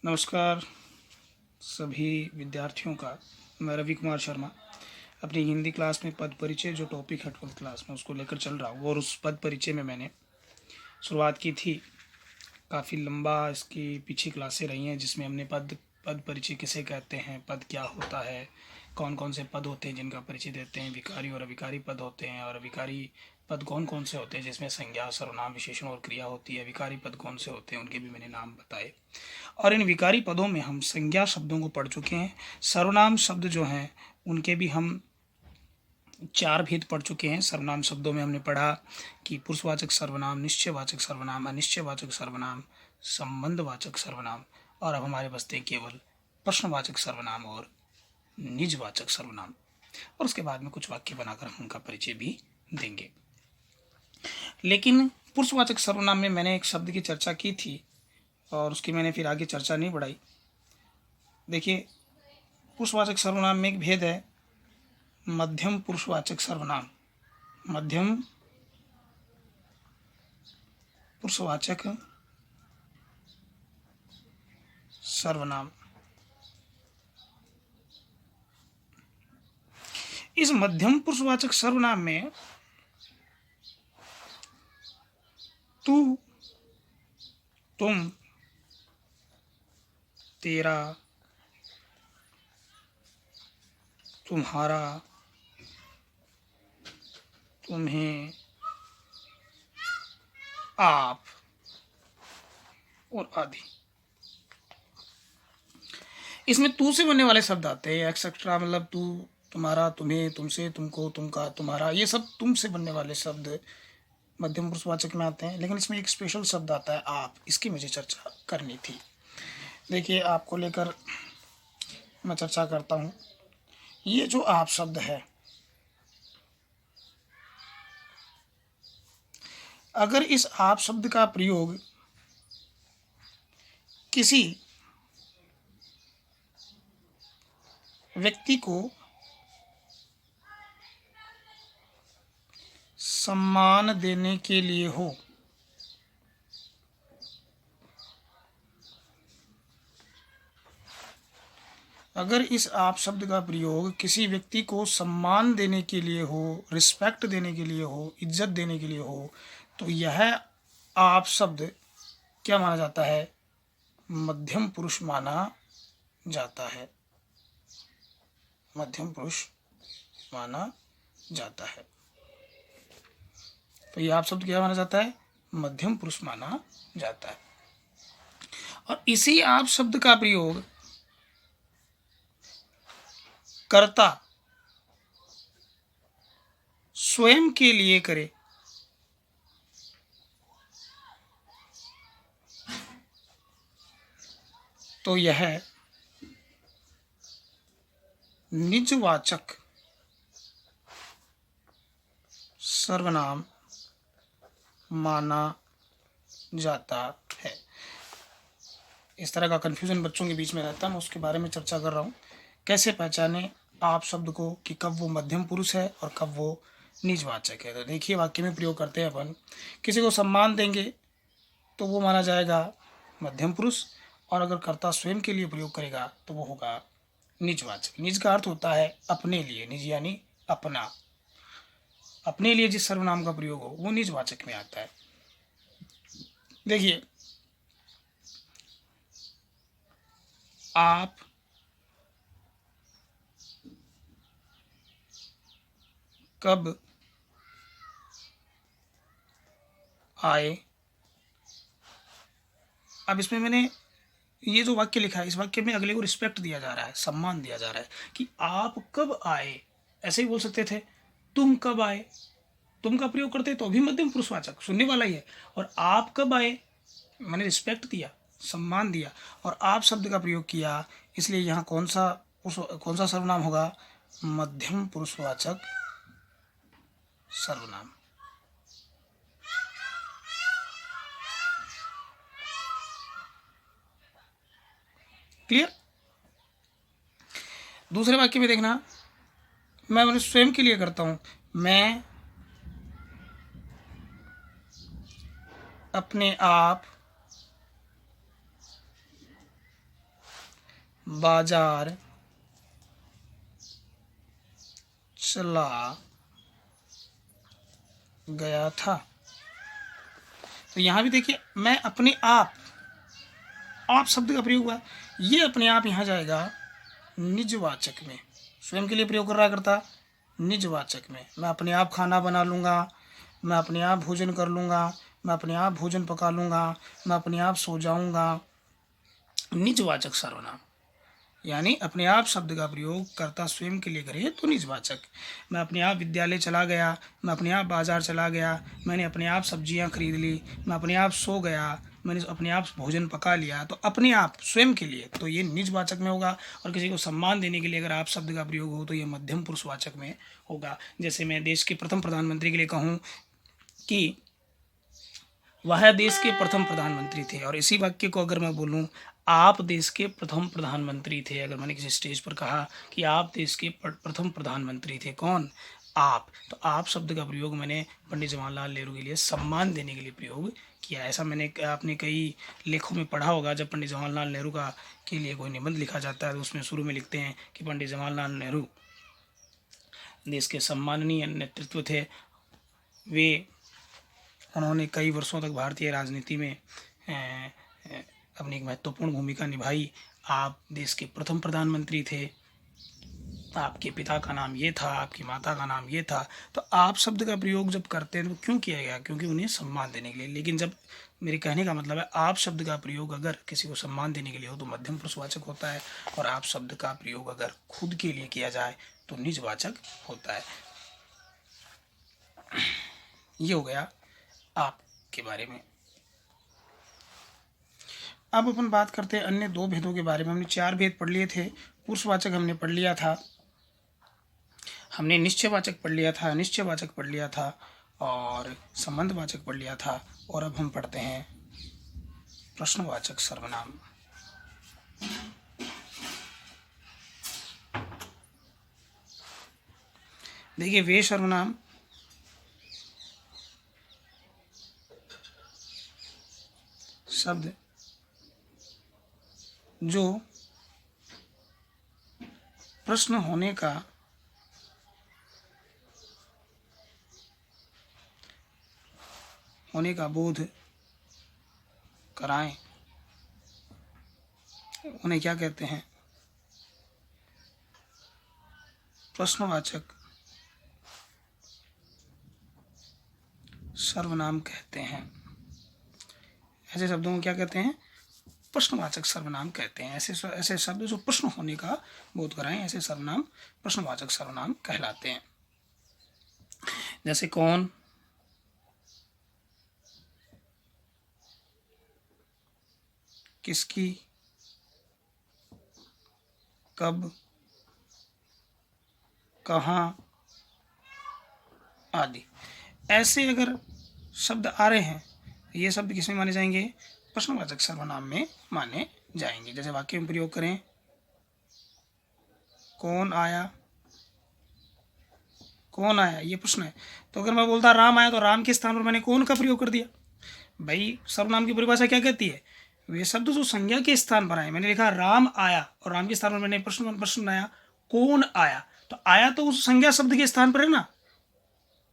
नमस्कार सभी विद्यार्थियों का। मैं रवि कुमार शर्मा अपनी हिंदी क्लास में पद परिचय जो टॉपिक है 12th क्लास में उसको लेकर चल रहा हूँ। और उस पद परिचय में मैंने शुरुआत की थी। काफ़ी लंबा इसकी पीछे क्लासें रही हैं जिसमें हमने पद परिचय किसे कहते हैं, पद क्या होता है, कौन कौन से पद होते हैं जिनका परिचय देते हैं, विकारी और अविकारी पद होते हैं, और अविकारी पद कौन कौन से होते हैं जिसमें संज्ञा, सर्वनाम, विशेषण और क्रिया होती है, विकारी पद कौन से होते हैं उनके भी मैंने नाम बताए। और इन विकारी पदों में हम संज्ञा शब्दों को पढ़ चुके हैं। सर्वनाम शब्द जो हैं उनके भी हम 4 भेद पढ़ चुके हैं। सर्वनाम शब्दों में हमने पढ़ा कि पुरुषवाचक सर्वनाम, निश्चयवाचक सर्वनाम, अनिश्चयवाचक सर्वनाम, संबंधवाचक सर्वनाम, और अब हमारे बचते केवल प्रश्नवाचक सर्वनाम और निजवाचक सर्वनाम। और उसके बाद में कुछ वाक्य बनाकर हम उनका परिचय भी देंगे। लेकिन पुरुषवाचक सर्वनाम में मैंने एक शब्द की चर्चा की थी और उसकी मैंने फिर आगे चर्चा नहीं बढ़ाई। देखिए, पुरुषवाचक सर्वनाम में एक भेद है, मध्यम पुरुषवाचक सर्वनाम। मध्यम पुरुषवाचक सर्वनाम। इस मध्यम पुरुषवाचक सर्वनाम में तू, तुम, तेरा, तुम्हारा, तुम्हें, आप और आदि, इसमें तू से बनने वाले शब्द आते हैं। एक्सेट्रा, मतलब तू, तुम्हारा, तुम्हें, तुमसे, तुमको, तुमका, तुम्हारा, ये सब तुम से बनने वाले शब्द मध्यम पुरुषवाचक में आते हैं। लेकिन इसमें एक स्पेशल शब्द आता है आप, इसकी मुझे चर्चा करनी थी। देखिए, आपको लेकर मैं चर्चा करता हूँ। ये जो आप शब्द है, अगर इस आप शब्द का प्रयोग किसी व्यक्ति को सम्मान देने के लिए हो, अगर इस आप शब्द का प्रयोग किसी व्यक्ति को सम्मान देने के लिए हो, रिस्पेक्ट देने के लिए हो, इज्जत देने के लिए हो, तो यह आप शब्द क्या माना जाता है? मध्यम पुरुष माना जाता है। मध्यम पुरुष माना जाता है। तो यह आप शब्द क्या माना जाता है? मध्यम पुरुष माना जाता है। और इसी आप शब्द का प्रयोग कर्ता स्वयं के लिए करे तो यह निजवाचक सर्वनाम माना जाता है। इस तरह का कंफ्यूजन बच्चों के बीच में रहता है, मैं उसके बारे में चर्चा कर रहा हूँ। कैसे पहचाने आप शब्द को कि कब वो मध्यम पुरुष है और कब वो निजवाचक है। तो देखिए, वाक्य में प्रयोग करते हैं अपन, किसी को सम्मान देंगे तो वो माना जाएगा मध्यम पुरुष, और अगर कर्ता स्वयं के लिए प्रयोग करेगा तो वो होगा निजवाचक। निज का अर्थ होता है अपने लिए, निज यानी अपना। अपने लिए जिस सर्वनाम का प्रयोग हो वो निजवाचक में आता है। देखिए, आप कब आए। अब इसमें मैंने ये जो वाक्य लिखा है, इस वाक्य में अगले को रिस्पेक्ट दिया जा रहा है, सम्मान दिया जा रहा है कि आप कब आए। ऐसे ही बोल सकते थे तुम कब आए। तुम का प्रयोग करते तो भी मध्यम पुरुषवाचक सुनने वाला ही है। और आप कब आए, मैंने रिस्पेक्ट दिया, सम्मान दिया, और आप शब्द का प्रयोग किया, इसलिए यहाँ कौन सा सर्वनाम होगा? मध्यम पुरुषवाचक सर्वनाम। क्लियर? दूसरे वाक्य में देखना, मैं स्वयं के लिए करता हूं। मैं अपने आप बाजार चला गया था। तो यहाँ भी देखिए मैं अपने आप शब्द का प्रयोग हुआ, ये अपने आप यहाँ जाएगा निजवाचक में, स्वयं के लिए प्रयोग कर रहा करता निजवाचक में। मैं अपने आप खाना बना लूँगा, मैं अपने आप भोजन कर लूँगा, मैं अपने आप भोजन पका लूँगा, मैं अपने आप सो जाऊँगा। निजवाचक सर्वनाम यानी अपने आप शब्द का प्रयोग कर्ता स्वयं के लिए करे तो निजवाचक। मैं अपने आप विद्यालय चला गया, मैं अपने आप बाजार चला गया, मैंने अपने आप सब्जियां खरीद ली, मैं अपने आप सो गया, मैंने अपने आप भोजन पका लिया। तो अपने आप स्वयं के लिए तो ये निजवाचक में होगा, और किसी को सम्मान देने के लिए अगर आप शब्द का प्रयोग हो तो ये मध्यम पुरुषवाचक में होगा। जैसे मैं देश के प्रथम प्रधानमंत्री के लिए कहूँ कि वह देश के प्रथम प्रधानमंत्री थे, और इसी वाक्य को अगर मैं बोलूं आप देश के प्रथम प्रधानमंत्री थे, अगर मैंने किसी स्टेज पर कहा कि आप देश के प्रथम प्रधानमंत्री थे, कौन? आप। तो आप शब्द का प्रयोग मैंने पंडित जवाहरलाल नेहरू के लिए सम्मान देने के लिए प्रयोग किया। ऐसा मैंने आपने कई लेखों में पढ़ा होगा, जब पंडित जवाहरलाल नेहरू का के लिए कोई निबंध लिखा जाता है तो उसमें शुरू में लिखते हैं कि पंडित जवाहरलाल नेहरू देश के सम्माननीय नेतृत्व थे, वे उन्होंने कई वर्षों तक भारतीय राजनीति में अपनी एक महत्वपूर्ण भूमिका निभाई। आप देश के प्रथम प्रधानमंत्री थे, आपके पिता का नाम ये था, आपकी माता का नाम ये था। तो आप शब्द का प्रयोग जब करते हैं तो क्यों किया गया? क्योंकि उन्हें सम्मान देने के लिए। लेकिन जब मेरे कहने का मतलब है आप शब्द का प्रयोग अगर किसी को सम्मान देने के लिए हो तो मध्यम पुरुषवाचक होता है, और आप शब्द का प्रयोग अगर खुद के लिए किया जाए तो निजवाचक होता है। ये हो गया आप के बारे में। अब अपन बात करते हैं अन्य दो भेदों के बारे में। हमने 4 भेद पढ़ लिए थे। पुरुषवाचक हमने पढ़ लिया था, हमने निश्चयवाचक पढ़ लिया था, अनिश्चयवाचक पढ़ लिया था, और संबंधवाचक पढ़ लिया था। और अब हम पढ़ते हैं प्रश्नवाचक सर्वनाम। देखिए वे सर्वनाम शब्द जो प्रश्न होने का बोध कराएं, उन्हें क्या कहते हैं? प्रश्नवाचक सर्वनाम कहते हैं। ऐसे शब्दों को क्या कहते हैं? प्रश्नवाचक सर्वनाम कहते हैं। ऐसे शब्द जो प्रश्न होने का बोध कराएं, ऐसे सर्वनाम प्रश्नवाचक सर्वनाम कहलाते हैं। जैसे कौन, किसकी, कब, कहाँ आदि। ऐसे अगर शब्द आ रहे हैं, ये शब्द किसमें माने जाएंगे? प्रश्नवाचक सर्वनाम में माने जाएंगे। जैसे वाक्य में प्रयोग करें, कौन आया, कौन आया, ये प्रश्न है। तो अगर मैं बोलता राम आया तो राम के स्थान पर मैंने कौन का प्रयोग कर दिया। भाई सर्वनाम की परिभाषा क्या कहती है? वे शब्द जो संज्ञा के स्थान पर आए। मैंने लिखा राम आया और राम के स्थान पर मैंने प्रश्न बनाया कौन आया। तो आया तो उस संज्ञा शब्द के स्थान पर है ना।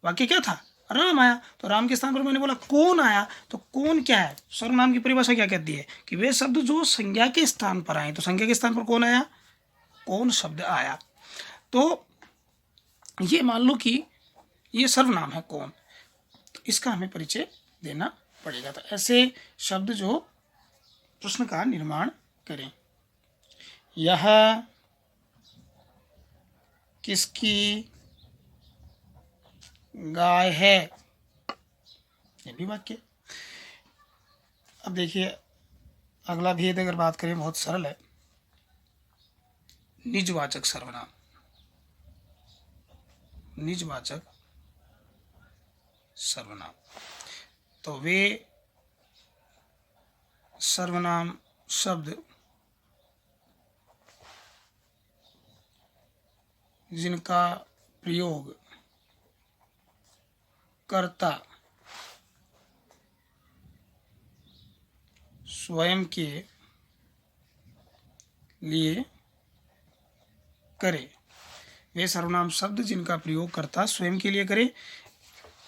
वाक्य क्या था? राम आया। तो राम के स्थान पर मैंने बोला कौन आया। तो कौन क्या है? सर्वनाम की परिभाषा क्या कहती है कि वे शब्द जो संज्ञा के स्थान पर आए। तो संज्ञा के स्थान पर कौन आया? कौन शब्द आया। तो ये मान लो कि ये सर्वनाम है कौन, तो इसका हमें परिचय देना पड़ेगा। तो ऐसे शब्द जो प्रश्न का निर्माण करें। यह किसकी गाय है, ये भी वाक्य। अब देखिए अगला भेद अगर बात करें, बहुत सरल है। निजवाचक सर्वनाम। निजवाचक सर्वनाम तो वे सर्वनाम शब्द जिनका प्रयोग कर्ता स्वयं के लिए करे। वे सर्वनाम शब्द जिनका प्रयोग कर्ता स्वयं के लिए करे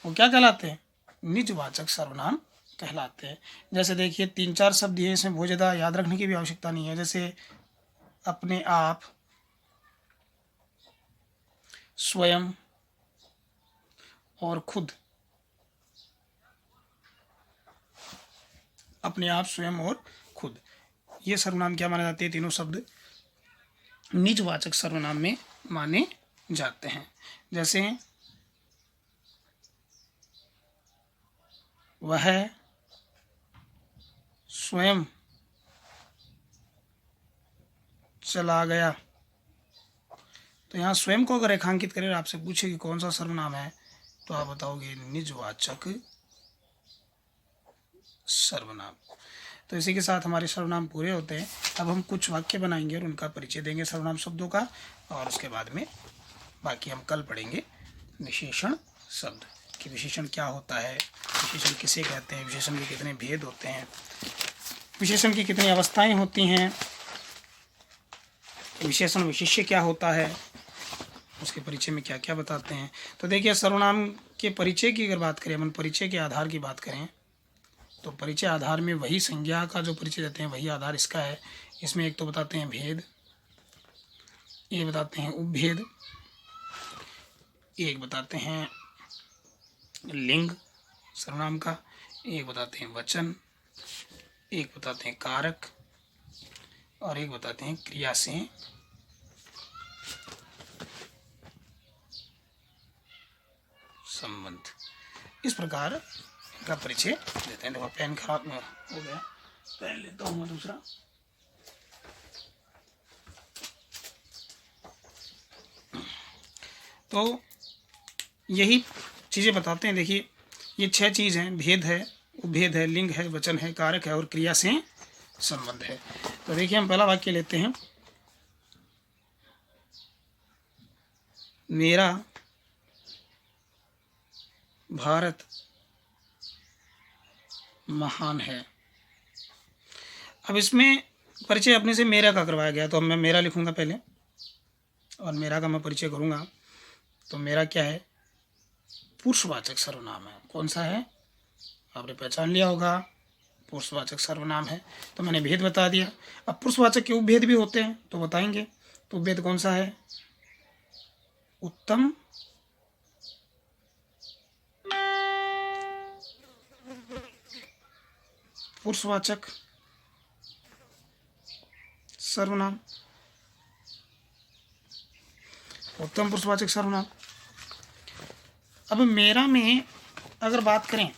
वो क्या कहलाते हैं? निजवाचक सर्वनाम कहलाते हैं। जैसे देखिए 3-4 शब्द ये इसमें बहुत ज़्यादा याद रखने की भी आवश्यकता नहीं है। जैसे अपने आप, स्वयं और खुद। अपने आप, स्वयं और खुद, ये सर्वनाम क्या माने जाते हैं? तीनों शब्द निजवाचक सर्वनाम में माने जाते हैं। जैसे वह स्वयं चला गया। तो यहाँ स्वयं को अगर रेखांकित करें और आपसे पूछे कि कौन सा सर्वनाम है, तो आप बताओगे निजवाचक सर्वनाम। तो इसी के साथ हमारे सर्वनाम पूरे होते हैं। अब हम कुछ वाक्य बनाएंगे और उनका परिचय देंगे सर्वनाम शब्दों का, और उसके बाद में बाकी हम कल पढ़ेंगे विशेषण शब्द कि विशेषण क्या होता है, विशेषण किसे कहते हैं, विशेषण के कितने भेद होते हैं, विशेषण की कितनी अवस्थाएं होती हैं, विशेषण विशिष्य क्या होता है, उसके परिचय में क्या क्या बताते हैं। तो देखिए सर्वनाम के परिचय की अगर बात करें, अपन परिचय के आधार की बात करें, तो परिचय आधार में वही संज्ञा का जो परिचय देते हैं वही आधार इसका है। इसमें एक तो बताते हैं भेद, ये बताते हैं उपभेद, एक बताते हैं लिंग सर्वनाम का, एक बताते हैं वचन, एक बताते हैं कारक, और एक बताते हैं क्रिया से संबंध। इस प्रकार का परिचय देते हैं। देखो पेन खराब हो गया, पेन लेता हूँ मैं दूसरा। तो यही चीज़ें बताते हैं। देखिए ये 6 चीज़ हैं, भेद है, उपभेद है, लिंग है, वचन है, कारक है और क्रिया से संबंध है। तो देखिए हम पहला वाक्य लेते हैं, मेरा भारत महान है। अब इसमें परिचय अपने से मेरा का करवाया गया, तो मैं मेरा लिखूंगा पहले और मेरा का मैं परिचय करूंगा। तो मेरा क्या है? पुरुषवाचक सर्वनाम है। कौन सा है? आपने पहचान लिया होगा, पुरुषवाचक सर्वनाम है। तो मैंने भेद बता दिया। अब पुरुषवाचक के उपभेद भी होते हैं तो बताएंगे। तो उपभेद कौन सा है? उत्तम, पुरुषवाचक सर्वनाम, उत्तम पुरुषवाचक सर्वनाम। अब मेरा में अगर बात करें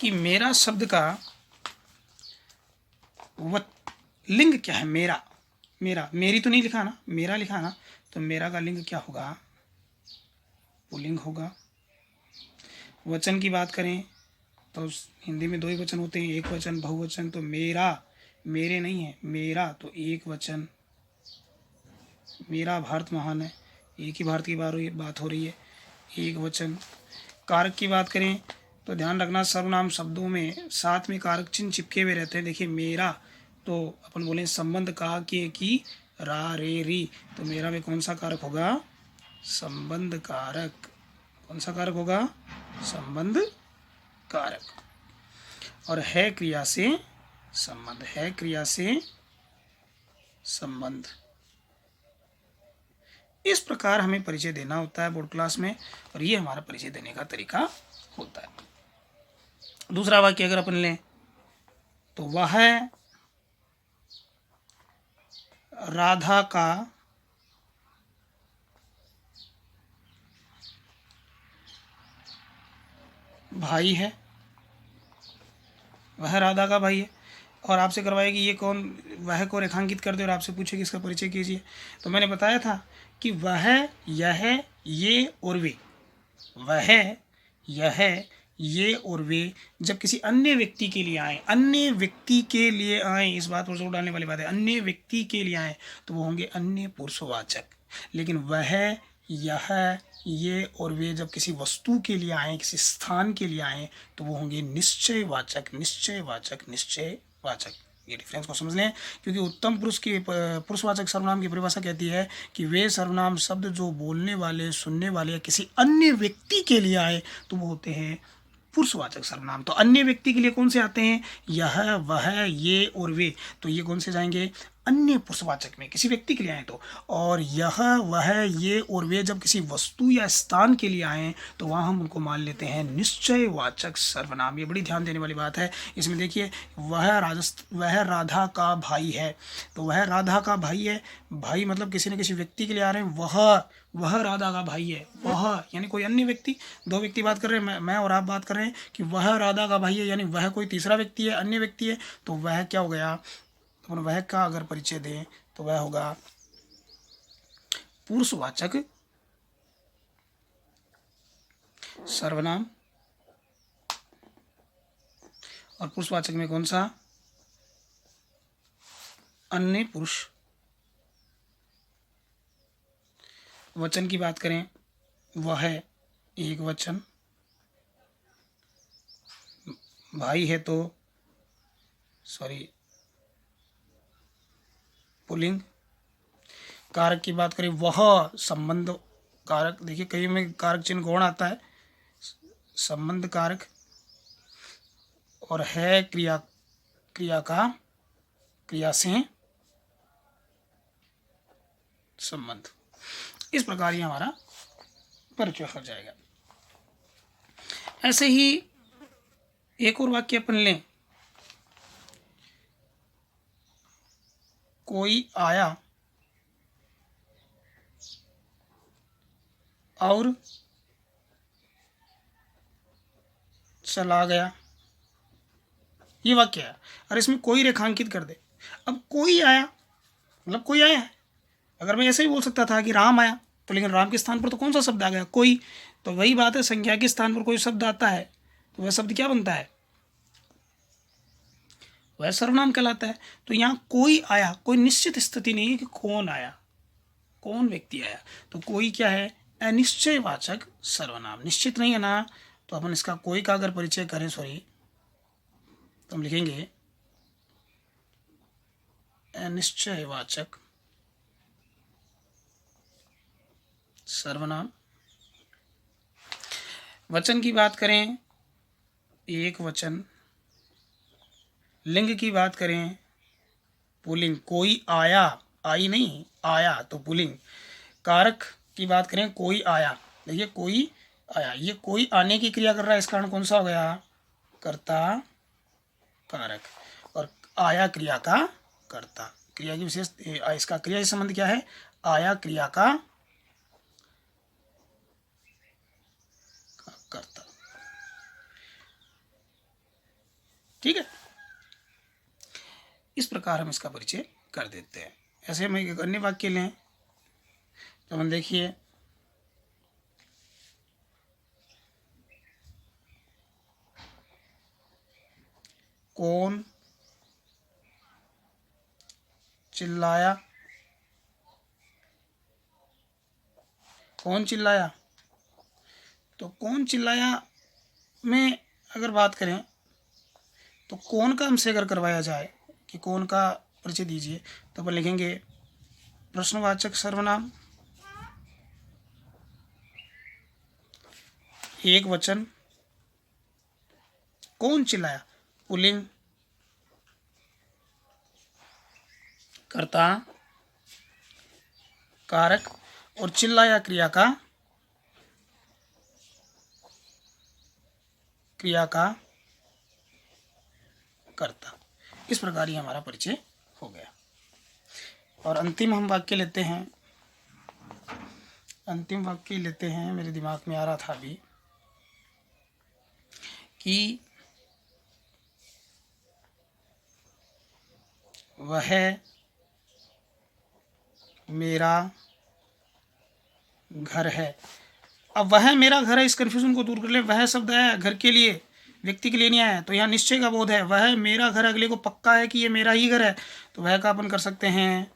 कि मेरा शब्द का लिंग क्या है? मेरा, मेरा, मेरी तो नहीं लिखा ना, मेरा लिखा ना, तो मेरा का लिंग क्या होगा? पुल्लिंग होगा। वचन की बात करें तो हिंदी में 2 ही वचन होते हैं, एक वचन बहुवचन। तो मेरा, मेरे नहीं है, मेरा तो एक वचन। मेरा भारत महान है, एक ही भारत की बात हो रही है, एक वचन। कारक की बात करें तो ध्यान रखना सर्वनाम शब्दों में साथ में कारक चिन्ह चिपके हुए रहते हैं। देखिए मेरा, तो अपन बोले संबंध का के की रा रे री, तो मेरा में कौन सा कारक होगा? संबंध कारक। कौन सा कारक होगा? संबंध कारक। और है क्रिया से संबंध, है क्रिया से संबंध। इस प्रकार हमें परिचय देना होता है बोर्ड क्लास में, और ये हमारा परिचय देने का तरीका होता है। दूसरा वाक्य अगर अपन लें तो वह राधा का भाई है। वह राधा का भाई है, और आपसे करवाए कि ये कौन, वह को रेखांकित कर दे और आपसे पूछे कि इसका परिचय कीजिए। तो मैंने बताया था कि वह, यह, ये और वे, वह, यह, ये और वे जब किसी अन्य व्यक्ति के लिए आए, अन्य व्यक्ति के लिए आए, इस बात पर जोर डालने वाली बात है, अन्य व्यक्ति के लिए आए तो वो होंगे अन्य पुरुषवाचक। लेकिन वह, यह, ये और वे जब किसी वस्तु के लिए आए, किसी स्थान के लिए आए, तो वो होंगे निश्चयवाचक, निश्चयवाचक, निश्चयवाचक। ये डिफरेंस को समझ लें, क्योंकि उत्तम पुरुष की पुरुषवाचक सर्वनाम की परिभाषा कहती है कि वे सर्वनाम शब्द जो बोलने वाले, सुनने वाले या किसी अन्य व्यक्ति के लिए आए तो वो होते हैं पुरुषवाचक सर्वनाम। तो अन्य व्यक्ति के लिए कौन से आते हैं? यह, वह, ये और वे। तो ये कौन से जाएंगे? अन्य पुरुषवाचक में, किसी व्यक्ति के लिए आए तो। और यह, वह, ये और वे जब किसी वस्तु या स्थान के लिए आए तो वहाँ हम उनको मान लेते हैं निश्चयवाचक सर्वनाम। ये बड़ी ध्यान देने वाली बात है। इसमें देखिए, वह राधा का भाई है, तो वह राधा का भाई है, भाई मतलब किसी न किसी व्यक्ति के लिए आ रहे हैं। वह राधा का भाई है, वह यानी कोई अन्य व्यक्ति। दो व्यक्ति बात कर रहे हैं, मैं और आप बात कर रहे हैं कि वह राधा का भाई है, यानी वह कोई तीसरा व्यक्ति है, अन्य व्यक्ति है। तो वह क्या हो गया? तो वह का अगर परिचय दें तो वह होगा पुरुषवाचक सर्वनाम। और पुरुषवाचक में कौन सा? अन्य पुरुष। वचन की बात करें, वह है एक वचन, भाई है तो सॉरी पुल्लिंग। कारक की बात करें, वह संबंध कारक। देखिए कई में कारक चिन्ह गौण आता है, संबंध कारक। और है क्रिया का क्रिया से संबंध। इस प्रकार ये हमारा परिचय हो जाएगा। ऐसे ही एक और वाक्य अपन लें, कोई आया और चला गया, ये वाक्य है। और इसमें कोई रेखांकित कर दे। अब कोई आया मतलब कोई आया है। अगर मैं ऐसे ही बोल सकता था कि राम आया, तो लेकिन राम के स्थान पर तो कौन सा शब्द आ गया? कोई। तो वही बात है, संज्ञा के स्थान पर कोई शब्द आता है तो वह शब्द क्या बनता है? वह सर्वनाम कहलाता है। तो यहाँ कोई आया, कोई निश्चित स्थिति नहीं है कि कौन आया, कौन व्यक्ति आया। तो कोई क्या है? अनिश्चयवाचक सर्वनाम। निश्चित नहीं है ना, तो अपन इसका कोई का अगर परिचय करें तो हम लिखेंगे अनिश्चयवाचक सर्वनाम। वचन की बात करें, एक वचन। लिंग की बात करें, पुल्लिंग। कोई आया, आई नहीं, आया तो पुल्लिंग। कारक की बात करें, कोई आया। देखिए कोई आया, ये कोई आने की क्रिया कर रहा है, इस कारण कौन सा हो गया? कर्ता कारक। और आया क्रिया का कर्ता। क्रिया की विशेष, इसका क्रिया से संबंध क्या है? आया क्रिया का कर्ता। ठीक है, इस प्रकार हम इसका परिचय कर देते हैं। ऐसे हम एक अन्य वाक्य लें तो हम देखिए, कौन चिल्लाया? कौन चिल्लाया? तो कौन चिल्लाया में अगर बात करें तो कौन का हमसे अगर करवाया जाए कि कौन का परिचय दीजिए, तो अपन लिखेंगे प्रश्नवाचक सर्वनाम, एक वचन। कौन चिल्लाया? पुल्लिंग। कर्ता कारक। और चिल्लाया क्रिया का कर्ता। इस प्रकार ही हमारा परिचय हो गया। और अंतिम हम वाक्य लेते हैं। अंतिम वाक्य लेते हैं, मेरे दिमाग में आ रहा था अभी कि वह मेरा घर है। अब वह मेरा घर है, इस कन्फ्यूजन को दूर कर ले। वह शब्द है घर के लिए, व्यक्ति के लिए नहीं आया। तो यहाँ निश्चय का बोध है, वह मेरा घर, अगले को पक्का है कि ये मेरा ही घर है। तो वह का अपन कर सकते हैं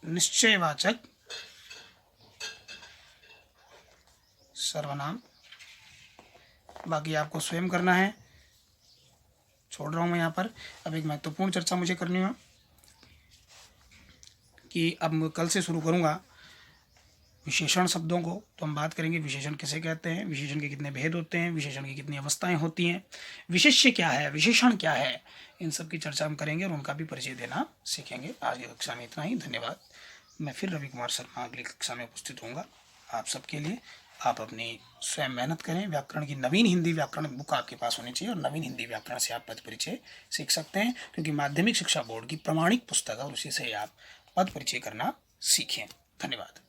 निश्चयवाचक सर्वनाम। बाकी आपको स्वयं करना है। छोड़ रहा हूँ मैं यहाँ पर। अब एक महत्वपूर्ण चर्चा मुझे करनी है कि अब कल से शुरू करूँगा विशेषण शब्दों को। तो हम बात करेंगे विशेषण किसे कहते हैं, विशेषण के कितने भेद होते हैं, विशेषण की कितनी अवस्थाएं होती हैं, विशेष्य क्या है, विशेषण क्या है, इन सब की चर्चा हम करेंगे और उनका भी परिचय देना सीखेंगे। आज की कक्षा में इतना ही। धन्यवाद। मैं फिर रवि कुमार शर्मा अगली कक्षा में उपस्थित होऊंगा आप सबके लिए। आप अपनी स्वयं मेहनत करें। व्याकरण की नवीन हिंदी व्याकरण बुक आपके पास होनी चाहिए और नवीन हिंदी व्याकरण से आप पद परिचय सीख सकते हैं, क्योंकि माध्यमिक शिक्षा बोर्ड की प्रमाणिक पुस्तक है और उसी से आप पद परिचय करना सीखें। धन्यवाद।